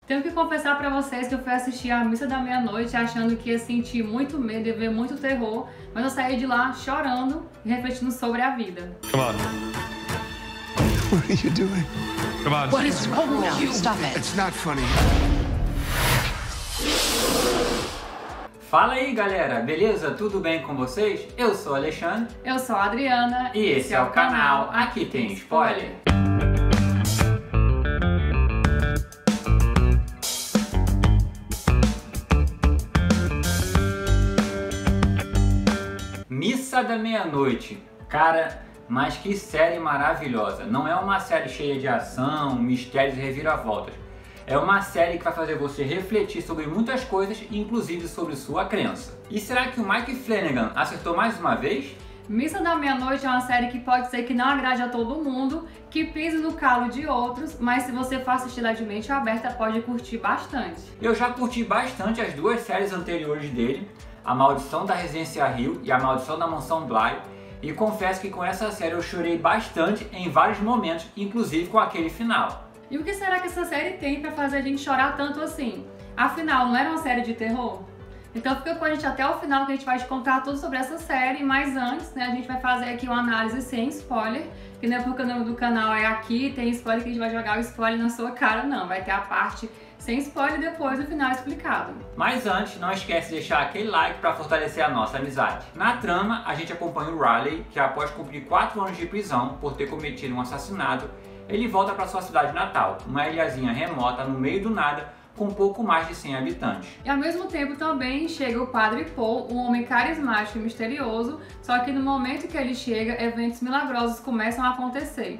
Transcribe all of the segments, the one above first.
Tenho que confessar pra vocês que eu fui assistir a Missa da Meia-Noite achando que ia sentir muito medo e ver muito terror, mas eu saí de lá chorando e refletindo sobre a vida. Come on. What are you doing? Come on. What is wrong with you? Stop it. It's not funny. Fala aí galera, beleza? Tudo bem com vocês? Eu sou o Alexandre. Eu sou a Adriana E esse é o canal Aqui Tem Spoiler. Missa da Meia-Noite. Cara, mas que série maravilhosa. Não é uma série cheia de ação, mistérios e reviravoltas. É uma série que vai fazer você refletir sobre muitas coisas, inclusive sobre sua crença. E será que o Mike Flanagan acertou mais uma vez? Missa da Meia-Noite é uma série que pode ser que não agrade a todo mundo, que pise no calo de outros, mas se você for assistir lá de mente aberta, pode curtir bastante. Eu já curti bastante as duas séries anteriores dele, A Maldição da Residência Hill e A Maldição da Mansão Bly, e confesso que com essa série eu chorei bastante em vários momentos, inclusive com aquele final. E o que será que essa série tem pra fazer a gente chorar tanto assim? Afinal, não era uma série de terror? Então fica com a gente até o final que a gente vai te contar tudo sobre essa série, mas antes, né, a gente vai fazer aqui uma análise sem spoiler, que não é porque o nome do canal é Aqui Tem Spoiler que a gente vai jogar o spoiler na sua cara, não. Vai ter a parte sem spoiler e depois o final explicado. Mas antes, não esquece de deixar aquele like para fortalecer a nossa amizade. Na trama, a gente acompanha o Riley, que após cumprir 4 anos de prisão por ter cometido um assassinato, ele volta para sua cidade natal, uma ilhazinha remota no meio do nada, com pouco mais de 100 habitantes. E ao mesmo tempo também chega o Padre Paul, um homem carismático e misterioso, só que no momento que ele chega, eventos milagrosos começam a acontecer,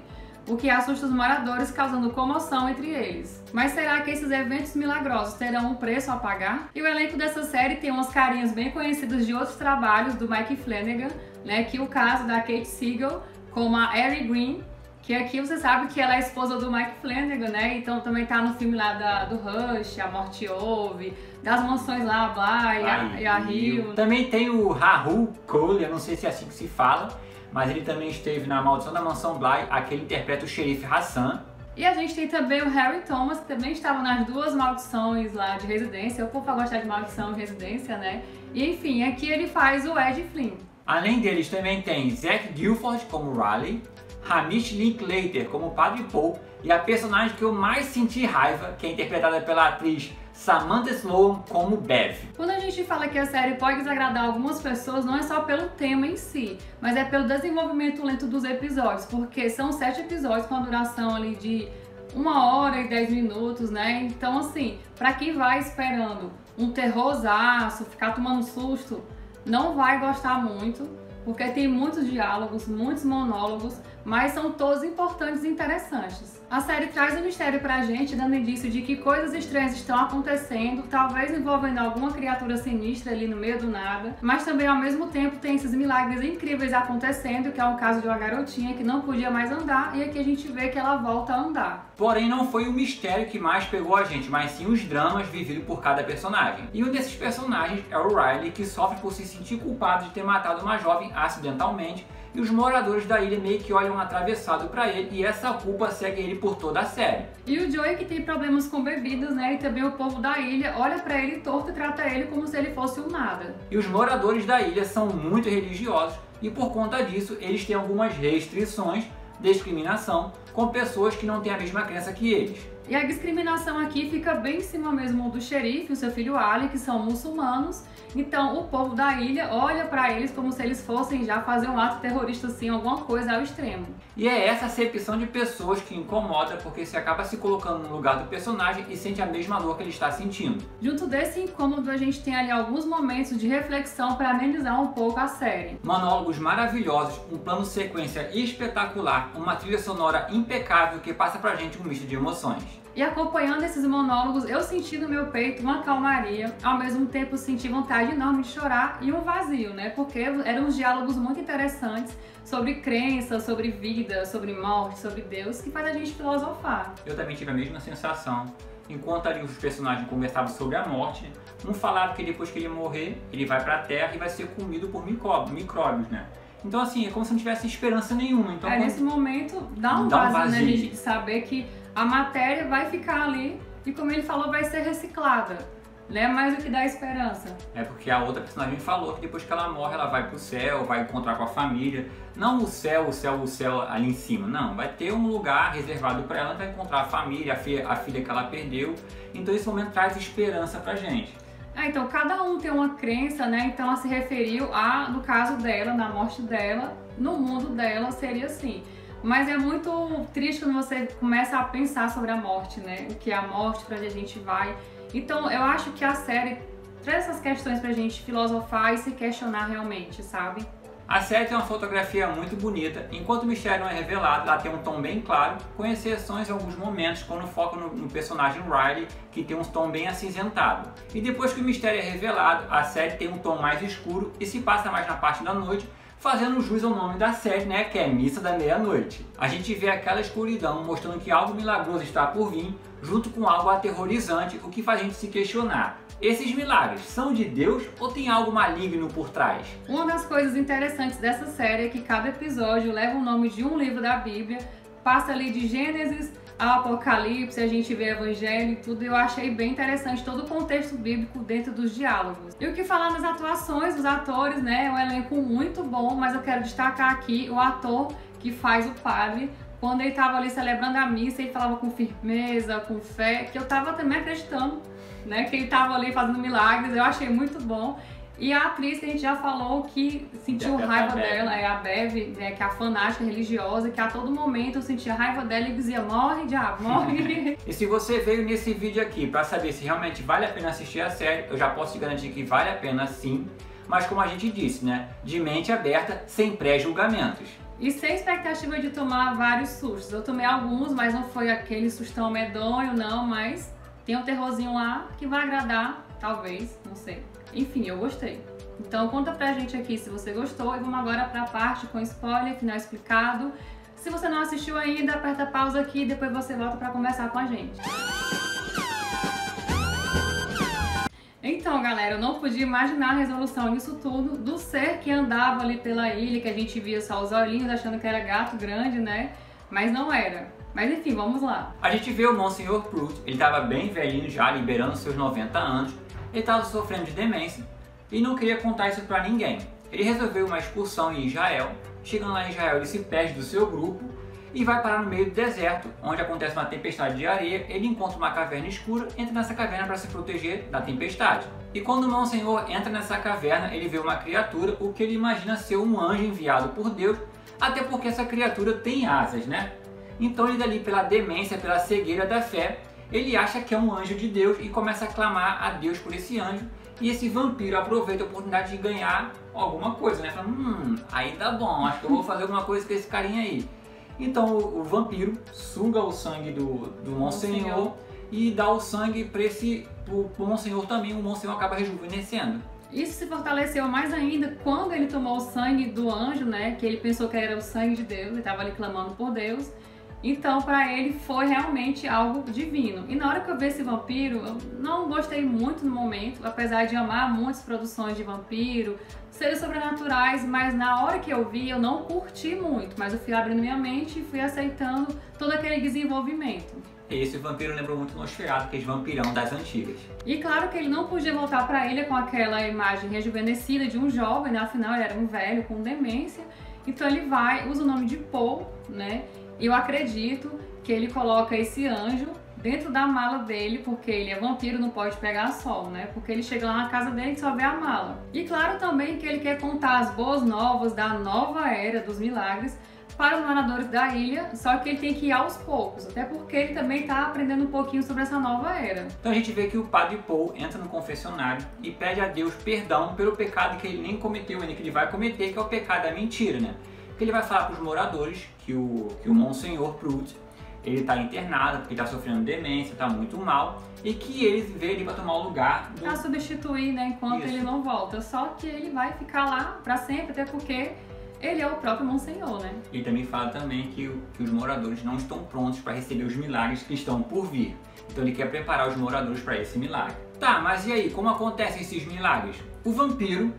o que assusta os moradores, causando comoção entre eles. Mas será que esses eventos milagrosos terão um preço a pagar? E o elenco dessa série tem umas carinhas bem conhecidas de outros trabalhos do Mike Flanagan, né, que o caso da Kate Siegel, como a Ellie Green, que aqui você sabe que ela é a esposa do Mike Flanagan, né? Então também tá no filme lá do Rush, A Morte Ouve, das mansões lá, a Bly e a Hill. Também tem o Rahul Kohli, eu não sei se é assim que se fala, mas ele também esteve na Maldição da Mansão Bly, aqui ele interpreta o xerife Hassan. E a gente tem também o Harry Thomas, que também estava nas duas maldições lá de residência. O povo gosta de maldição e residência, né? E enfim, aqui ele faz o Ed Flynn. Além deles também tem Zach Gilford como Riley, Hamish Linklater como Padre Paul e a personagem que eu mais senti raiva, que é interpretada pela atriz Samantha Sloan como Bev. Quando a gente fala que a série pode desagradar algumas pessoas, não é só pelo tema em si, mas é pelo desenvolvimento lento dos episódios, porque são 7 episódios com a duração ali de 1 hora e 10 minutos, né? Então assim, pra quem vai esperando um terrorzaço, ficar tomando susto, não vai gostar muito, porque tem muitos diálogos, muitos monólogos, mas são todos importantes e interessantes. A série traz um mistério pra gente, dando indício de que coisas estranhas estão acontecendo, talvez envolvendo alguma criatura sinistra ali no meio do nada, mas também ao mesmo tempo tem esses milagres incríveis acontecendo, que é o caso de uma garotinha que não podia mais andar e aqui a gente vê que ela volta a andar. Porém, não foi o mistério que mais pegou a gente, mas sim os dramas vividos por cada personagem. E um desses personagens é o Riley, que sofre por se sentir culpado de ter matado uma jovem acidentalmente, e os moradores da ilha meio que olham atravessado pra ele e essa culpa segue ele por toda a série. E o Joey, que tem problemas com bebidas, né, e também o povo da ilha olha pra ele torto e trata ele como se ele fosse um nada. E os moradores da ilha são muito religiosos e por conta disso eles têm algumas restrições, discriminação com pessoas que não têm a mesma crença que eles. E a discriminação aqui fica bem em cima mesmo do xerife e o seu filho Ali, que são muçulmanos. Então o povo da ilha olha pra eles como se eles fossem já fazer um ato terrorista assim, alguma coisa ao extremo. E é essa acepção de pessoas que incomoda, porque você acaba se colocando no lugar do personagem e sente a mesma dor que ele está sentindo. Junto desse incômodo a gente tem ali alguns momentos de reflexão para amenizar um pouco a série. Monólogos maravilhosos, um plano sequência espetacular, uma trilha sonora impecável que passa pra gente um misto de emoções. E acompanhando esses monólogos, eu senti no meu peito uma calmaria, ao mesmo tempo senti vontade enorme de chorar e um vazio, né? Porque eram uns diálogos muito interessantes sobre crença, sobre vida, sobre morte, sobre Deus, que faz a gente filosofar. Eu também tive a mesma sensação. Enquanto ali os personagens conversavam sobre a morte, um falava que depois que ele morrer, ele vai pra terra e vai ser comido por micróbios, né? Então assim, é como se não tivesse esperança nenhuma. Então, nesse momento dá um vazio, né, gente, de saber que a matéria vai ficar ali e como ele falou, vai ser reciclada, né? Mas o que dá esperança? É porque a outra personagem falou que depois que ela morre, ela vai pro céu, vai encontrar com a família. Não o céu ali em cima, não. Vai ter um lugar reservado para ela, vai encontrar a família, a filha que ela perdeu. Então esse momento traz esperança pra gente. Então cada um tem uma crença, né? Então ela se referiu a, no caso dela, na morte dela, no mundo dela seria assim. Mas é muito triste quando você começa a pensar sobre a morte, né? O que é a morte, pra onde a gente vai. Então eu acho que a série traz essas questões pra gente filosofar e se questionar realmente, sabe? A série tem uma fotografia muito bonita, enquanto o mistério não é revelado, ela tem um tom bem claro, com exceções em alguns momentos, quando foca no personagem Riley, que tem um tom bem acinzentado. E depois que o mistério é revelado, a série tem um tom mais escuro e se passa mais na parte da noite, fazendo jus ao nome da série, né, que é Missa da Meia-Noite. A gente vê aquela escuridão mostrando que algo milagroso está por vir, junto com algo aterrorizante, o que faz a gente se questionar. Esses milagres são de Deus ou tem algo maligno por trás? Uma das coisas interessantes dessa série é que cada episódio leva o nome de um livro da Bíblia, passa ali de Gênesis ao Apocalipse, a gente vê Evangelho e tudo, e eu achei bem interessante todo o contexto bíblico dentro dos diálogos. E o que falar nas atuações dos atores, né? É um elenco muito bom, mas eu quero destacar aqui o ator que faz o padre. Quando ele estava ali celebrando a missa, ele falava com firmeza, com fé, que eu estava também acreditando, né? Que ele estava ali fazendo milagres, eu achei muito bom. E a atriz que a gente já falou que sentiu raiva dela, é a Bev, né, que é a fanática religiosa, que a todo momento eu sentia raiva dela e dizia, morre, diabo, morre. E se você veio nesse vídeo aqui para saber se realmente vale a pena assistir a série, eu já posso te garantir que vale a pena sim, mas como a gente disse, né, de mente aberta, sem pré-julgamentos. E sem expectativa de tomar vários sustos. Eu tomei alguns, mas não foi aquele sustão medonho, não, mas tem um terrorzinho lá que vai agradar, talvez, não sei. Enfim, eu gostei. Então conta pra gente aqui se você gostou e vamos agora pra parte com spoiler, final explicado. Se você não assistiu ainda, aperta pausa aqui e depois você volta pra conversar com a gente. Então, galera, eu não podia imaginar a resolução disso tudo, do ser que andava ali pela ilha, que a gente via só os olhinhos achando que era gato grande, né? Mas não era. Mas enfim, vamos lá. A gente vê o Monsenhor Prout, ele estava bem velhinho já, liberando seus 90 anos, ele estava sofrendo de demência e não queria contar isso para ninguém. Ele resolveu uma excursão em Israel, chegando lá em Israel ele se perde do seu grupo e vai parar no meio do deserto, onde acontece uma tempestade de areia, ele encontra uma caverna escura, entra nessa caverna para se proteger da tempestade. E quando o Monsenhor entra nessa caverna, ele vê uma criatura, o que ele imagina ser um anjo enviado por Deus, até porque essa criatura tem asas, né? Então ele dali pela demência, pela cegueira da fé, ele acha que é um anjo de Deus e começa a clamar a Deus por esse anjo. E esse vampiro aproveita a oportunidade de ganhar alguma coisa, né? Fala, aí tá bom, acho que eu vou fazer alguma coisa com esse carinha aí. Então o vampiro suga o sangue do Monsenhor e dá o sangue pro Monsenhor também, o Monsenhor acaba rejuvenescendo. Isso se fortaleceu mais ainda quando ele tomou o sangue do anjo, né? Que ele pensou que era o sangue de Deus, ele estava ali clamando por Deus. Então, para ele foi realmente algo divino. E na hora que eu vi esse vampiro, eu não gostei muito no momento, apesar de amar muitas produções de vampiro, seres sobrenaturais, mas na hora que eu vi, eu não curti muito. Mas eu fui abrindo minha mente e fui aceitando todo aquele desenvolvimento. Esse vampiro lembrou muito Nosferatu, aquele vampirão das antigas. E claro que ele não podia voltar para a ilha com aquela imagem rejuvenescida de um jovem, né? Afinal ele era um velho com demência. Então ele vai, usa o nome de Paul, né? E eu acredito que ele coloca esse anjo dentro da mala dele, porque ele é vampiro, não pode pegar sol, né? Porque ele chega lá na casa dele e só vê a mala. E claro também que ele quer contar as boas novas da nova era dos milagres para os moradores da ilha, só que ele tem que ir aos poucos, até porque ele também está aprendendo um pouquinho sobre essa nova era. Então a gente vê que o padre Paul entra no confessionário e pede a Deus perdão pelo pecado que ele nem cometeu ainda, que ele vai cometer, que é o pecado da mentira, né? Que ele vai falar para os moradores que o Monsenhor Prout, ele está internado porque está sofrendo demência, está muito mal, e que ele veio ali para tomar o lugar do... Para substituir, né, enquanto Isso. ele não volta. Só que ele vai ficar lá para sempre, até porque ele é o próprio Monsenhor, né? Ele também fala também que os moradores não estão prontos para receber os milagres que estão por vir. Então ele quer preparar os moradores para esse milagre. Tá, mas e aí, como acontecem esses milagres? O vampiro,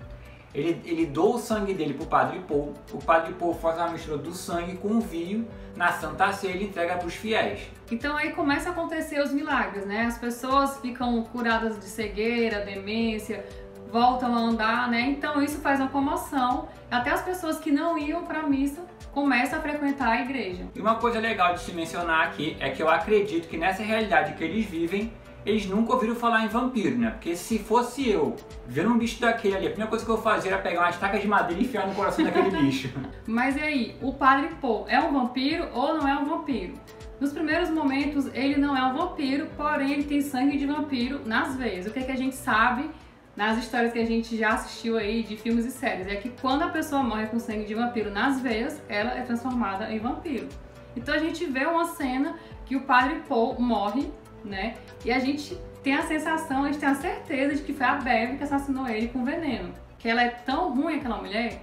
Ele doa o sangue dele pro Padre Paul. O Padre Paul faz uma mistura do sangue com o vinho na Santa Ceia e ele entrega para os fiéis. Então aí começa a acontecer os milagres, né? As pessoas ficam curadas de cegueira, demência, voltam a andar, né? Então isso faz uma comoção. Até as pessoas que não iam para a missa começam a frequentar a igreja. E uma coisa legal de se mencionar aqui é que eu acredito que nessa realidade que eles vivem, eles nunca ouviram falar em vampiro, né? Porque se fosse eu vendo um bicho daquele ali, a primeira coisa que eu fazia era pegar uma estaca de madeira e enfiar no coração daquele bicho. Mas e aí, o Padre Paul é um vampiro ou não é um vampiro? Nos primeiros momentos ele não é um vampiro, porém ele tem sangue de vampiro nas veias. O que é que a gente sabe nas histórias que a gente já assistiu aí de filmes e séries? É que quando a pessoa morre com sangue de vampiro nas veias, ela é transformada em vampiro. Então a gente vê uma cena que o Padre Paul morre, né? E a gente tem a sensação, a gente tem a certeza de que foi a Bev que assassinou ele com veneno. Que ela é tão ruim, aquela mulher,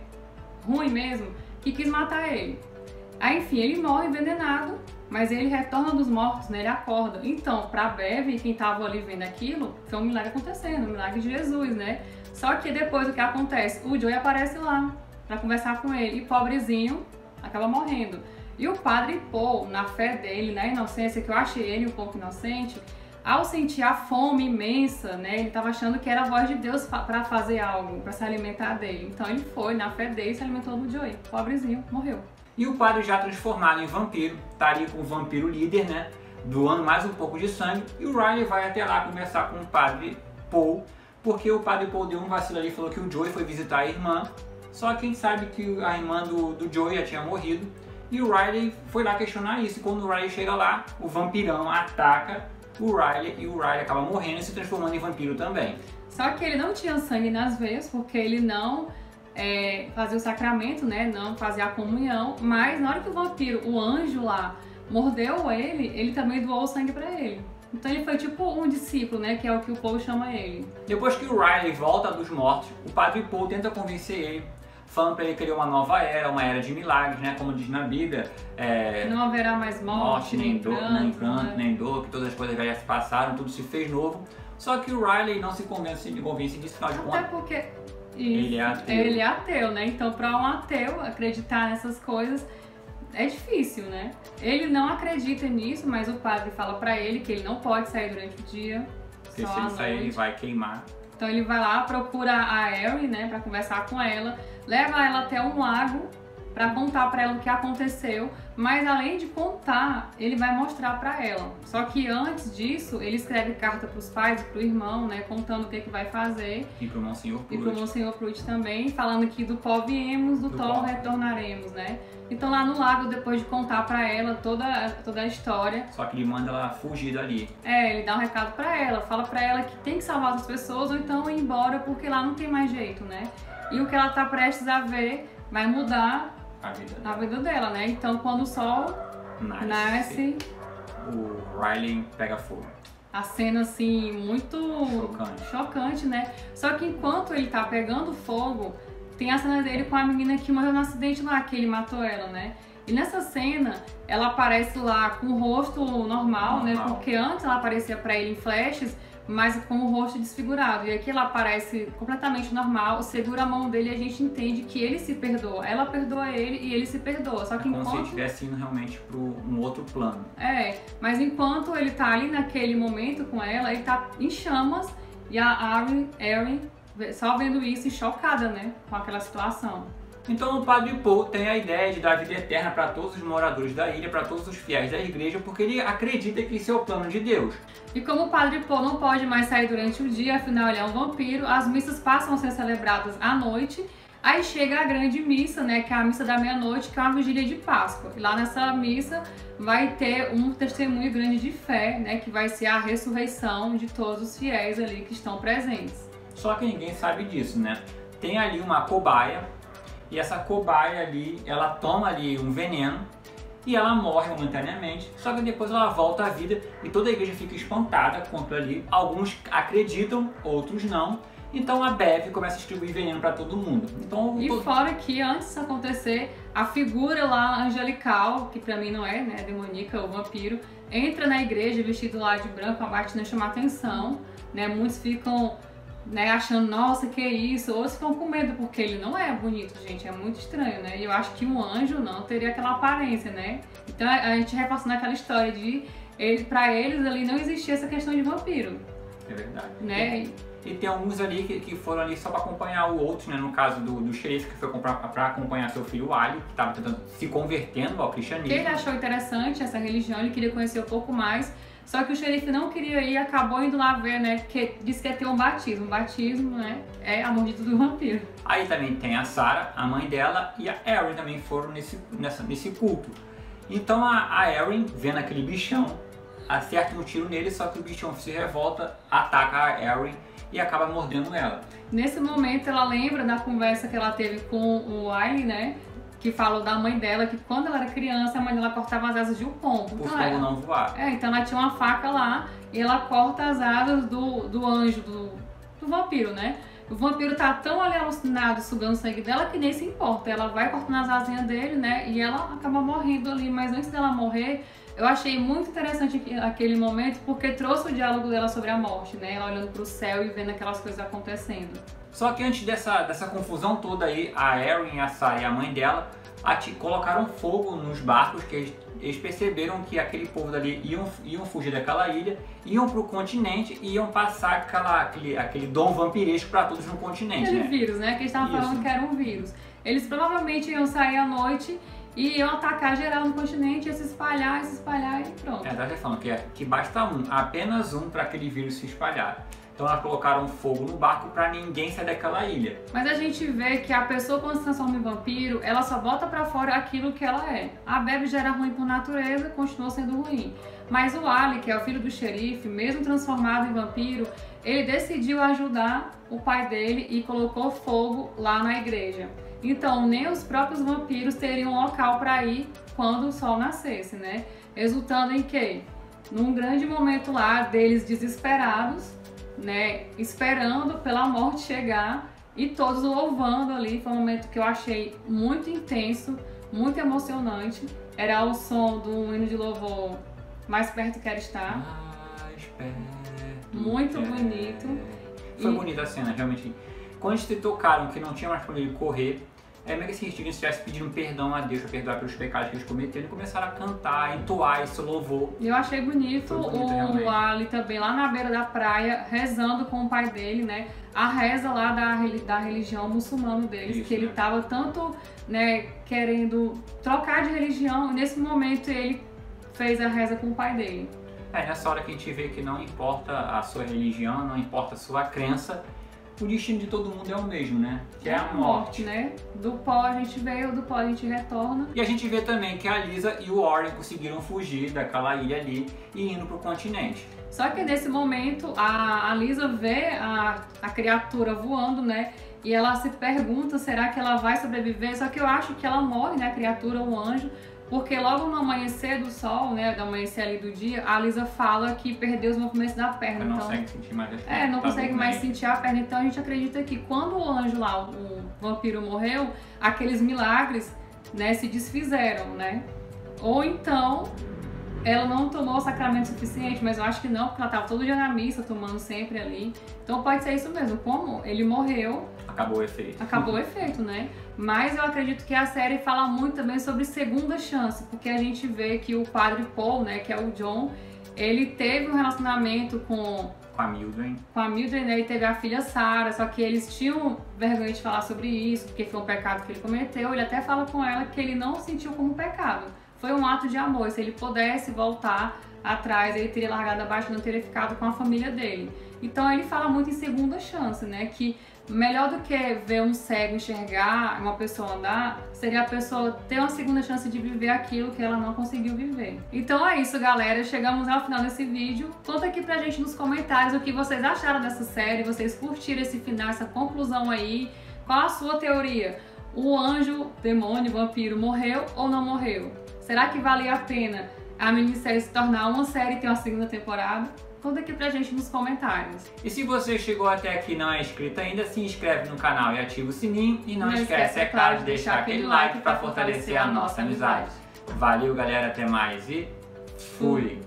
ruim mesmo, que quis matar ele. Aí, enfim, ele morre envenenado, mas ele retorna dos mortos, né? Ele acorda. Então, pra Bev, quem tava ali vendo aquilo, foi um milagre acontecendo, um milagre de Jesus, né? Só que depois o que acontece? O Joey aparece lá pra conversar com ele e pobrezinho acaba morrendo. E o Padre Paul, na fé dele, na inocência, que eu achei ele um pouco inocente, ao sentir a fome imensa, né, ele estava achando que era a voz de Deus para fazer algo, para se alimentar dele. Então ele foi, na fé dele, se alimentou do Joey. Pobrezinho, morreu. E o padre já transformado em vampiro, tá ali com o vampiro líder, né, doando mais um pouco de sangue, e o Riley vai até lá conversar com o Padre Paul, porque o Padre Paul deu um vacilo ali e falou que o Joey foi visitar a irmã, só quem sabe que a irmã do Joey já tinha morrido. E o Riley foi lá questionar isso. E quando o Riley chega lá, o vampirão ataca o Riley e o Riley acaba morrendo e se transformando em vampiro também. Só que ele não tinha sangue nas veias, porque ele não fazia o sacramento, né? Não fazia a comunhão. Mas na hora que o vampiro, o anjo lá, mordeu ele também doou o sangue pra ele. Então ele foi tipo um discípulo, né? Que é o que o Paul chama ele. Depois que o Riley volta dos mortos, o Padre Paul tenta convencer ele, falando para ele criar uma nova era, uma era de milagres, né? Como diz na Bíblia. Não haverá mais morte, nem pranto, nem dor, que todas as coisas já se passaram, tudo se fez novo. Só que o Riley não se convence disso, afinal de contas. Até porque ele é ateu. Ele é ateu, né? Então, para um ateu acreditar nessas coisas é difícil, né? Ele não acredita nisso, mas o padre fala para ele que ele não pode sair durante o dia. Porque se ele sair, ele vai queimar. Então ele vai lá, procura a Erin, né, para conversar com ela, leva ela até um lago para contar para ela o que aconteceu, mas além de contar, ele vai mostrar para ela. Só que antes disso, ele escreve carta para os pais e para o irmão, né, contando o que vai fazer. E para o Monsenhor Pruitt. E para o Monsenhor Pruitt também, falando que do pó viemos, do pó retornaremos, né? Então lá no lago, depois de contar para ela toda a história... Só que ele manda ela fugir dali. Ele dá um recado para ela, fala para ela que tem que salvar as pessoas ou então ir embora porque lá não tem mais jeito, né? E o que ela tá prestes a ver vai mudar a vida dela, né? Então quando o sol nasce, o Riley pega fogo. A cena assim, muito chocante, né? Só que enquanto ele tá pegando fogo, tem a cena dele com a menina que morreu no acidente lá, que ele matou ela, né? E nessa cena, ela aparece lá com o rosto normal, né? Porque antes ela aparecia pra ele em flashes, mas com o rosto desfigurado. E aqui ela aparece completamente normal, segura a mão dele e a gente entende que ele se perdoa. Ela perdoa ele e ele se perdoa. Só que como se ele estivesse indo realmente para um outro plano. Mas enquanto ele tá ali naquele momento com ela, ele tá em chamas e a Erin só vendo isso e chocada, né? Com aquela situação. Então o Padre Paul tem a ideia de dar vida eterna para todos os moradores da ilha, para todos os fiéis da igreja, porque ele acredita que isso é o plano de Deus. E como o Padre Paul não pode mais sair durante o dia, afinal ele é um vampiro, as missas passam a ser celebradas à noite. Aí chega a grande missa, né, que é a missa da meia-noite, que é uma vigília de Páscoa. E lá nessa missa vai ter um testemunho grande de fé, né, que vai ser a ressurreição de todos os fiéis ali que estão presentes. Só que ninguém sabe disso, né? Tem ali uma cobaia, e essa cobaia ali, ela toma ali um veneno e ela morre momentaneamente, só que depois ela volta à vida e toda a igreja fica espantada com aquilo ali. Alguns acreditam, outros não. Então a Bev começa a distribuir veneno para todo mundo. Fora que antes disso acontecer, a figura lá angelical, que pra mim não é, né, demoníaca ou vampiro, entra na igreja vestido lá de branco, a batina chama atenção, né? Muitos ficam né, achando, nossa, que isso, outros ficam com medo, porque ele não é bonito, gente, é muito estranho, né, e eu acho que um anjo não teria aquela aparência, né, então a gente reforçando aquela história de, pra eles ali não existia essa questão de vampiro. É verdade. Né? E tem alguns ali que foram ali só pra acompanhar o outro, né, no caso do xerife, que foi pra acompanhar seu filho Ali, que tava tentando se convertendo ao cristianismo. Que ele achou interessante essa religião, ele queria conhecer um pouco mais. Só que o xerife não queria ir e acabou indo lá ver, né? Porque disse que ia ter um batismo. O batismo, né? É a mordida do vampiro. Aí também tem a Sarah, a mãe dela, e a Erin também foram nesse culto. Então a Erin, vendo aquele bichão, acerta um tiro nele, só que o bichão se revolta, ataca a Erin e acaba mordendo ela. Nesse momento ela lembra da conversa que ela teve com o Wiley, né? Que falou da mãe dela, que quando ela era criança, a mãe dela cortava as asas de um pombo. Por como não voar. Então ela tinha uma faca lá e ela corta as asas do anjo, do vampiro, né? O vampiro tá tão ali alucinado, sugando o sangue dela, que nem se importa. Ela vai cortando as asinhas dele, né? E ela acaba morrendo ali. Mas antes dela morrer, eu achei muito interessante aquele momento, porque trouxe o diálogo dela sobre a morte, né? Ela olhando pro céu e vendo aquelas coisas acontecendo. Só que antes dessa confusão toda aí, a Erin, a Sarah e a mãe dela colocaram fogo nos barcos, que eles perceberam que aquele povo dali iam fugir daquela ilha, iam pro continente e iam passar aquele dom vampiresco para todos no continente. Aquele vírus, né? Que eles estavam falando que era um vírus. Eles provavelmente iam sair à noite e iam atacar geral no continente, ia se espalhar e pronto. Tá falando que basta apenas um para aquele vírus se espalhar. Então elas colocaram fogo no barco para ninguém sair daquela ilha. Mas a gente vê que a pessoa, quando se transforma em vampiro, ela só bota pra fora aquilo que ela é. A Bebe já era ruim por natureza, continua sendo ruim. Mas o Ali, que é o filho do xerife, mesmo transformado em vampiro, ele decidiu ajudar o pai dele e colocou fogo lá na igreja. Então nem os próprios vampiros teriam um local para ir quando o sol nascesse, né? Resultando em quê? Num grande momento lá deles desesperados, né, esperando pela morte chegar e todos louvando ali. Foi um momento que eu achei muito intenso, muito emocionante. Era o som do hino de louvor Mais Perto Quero Estar. Mais perto. Muito bonito. Foi bonita a cena, realmente. Quando eles tocaram que não tinha mais pra ele correr, é meio que assim, eles estivessem pedindo perdão a Deus para perdoar pelos pecados que eles cometeram e começaram a cantar, a entoar esse louvor. Eu achei bonito o Ali também lá na beira da praia, rezando com o pai dele, né? A reza lá da religião muçulmana deles, isso, que ele tava tanto, né, querendo trocar de religião, e nesse momento ele fez a reza com o pai dele. Nessa hora que a gente vê que não importa a sua religião, não importa a sua crença, o destino de todo mundo é o mesmo, né? Que é a morte, né? Do pó a gente veio, do pó a gente retorna. E a gente vê também que a Lisa e o Warren conseguiram fugir daquela ilha ali e indo pro continente. Só que nesse momento a Lisa vê a criatura voando, né? E ela se pergunta, será que ela vai sobreviver? Só que eu acho que ela morre, né? A criatura, o anjo. Porque logo no amanhecer do sol, né, do amanhecer ali do dia, a Lisa fala que perdeu os movimentos da perna. Ela não consegue sentir mais as pernas. Não consegue mais sentir a perna. Então a gente acredita que quando o anjo lá, o vampiro morreu, aqueles milagres, né, se desfizeram, né? Ou então ela não tomou o sacramento suficiente, mas eu acho que não, porque ela estava todo dia na missa, tomando sempre ali. Então pode ser isso mesmo. Como ele morreu, acabou o efeito. Acabou o efeito, né? Mas eu acredito que a série fala muito também sobre segunda chance, porque a gente vê que o padre Paul, né, que é o John, ele teve um relacionamento com a Mildred. Com a Mildred, né, e teve a filha Sarah, só que eles tinham vergonha de falar sobre isso, porque foi um pecado que ele cometeu. Ele até fala com ela que ele não sentiu como pecado. Foi um ato de amor, se ele pudesse voltar atrás, ele teria largado abaixo e não teria ficado com a família dele. Então ele fala muito em segunda chance, né, que melhor do que ver um cego enxergar, uma pessoa andar, seria a pessoa ter uma segunda chance de viver aquilo que ela não conseguiu viver. Então é isso, galera. Chegamos ao final desse vídeo. Conta aqui pra gente nos comentários o que vocês acharam dessa série, vocês curtiram esse final, essa conclusão aí. Qual a sua teoria? O anjo, demônio, vampiro morreu ou não morreu? Será que valia a pena a minissérie se tornar uma série e ter uma segunda temporada? Conta aqui pra gente nos comentários. E se você chegou até aqui e não é inscrito ainda, se inscreve no canal e ativa o sininho. E não esquece, é claro, de deixar aquele like para fortalecer a nossa amizade. Valeu, galera, até mais e fui!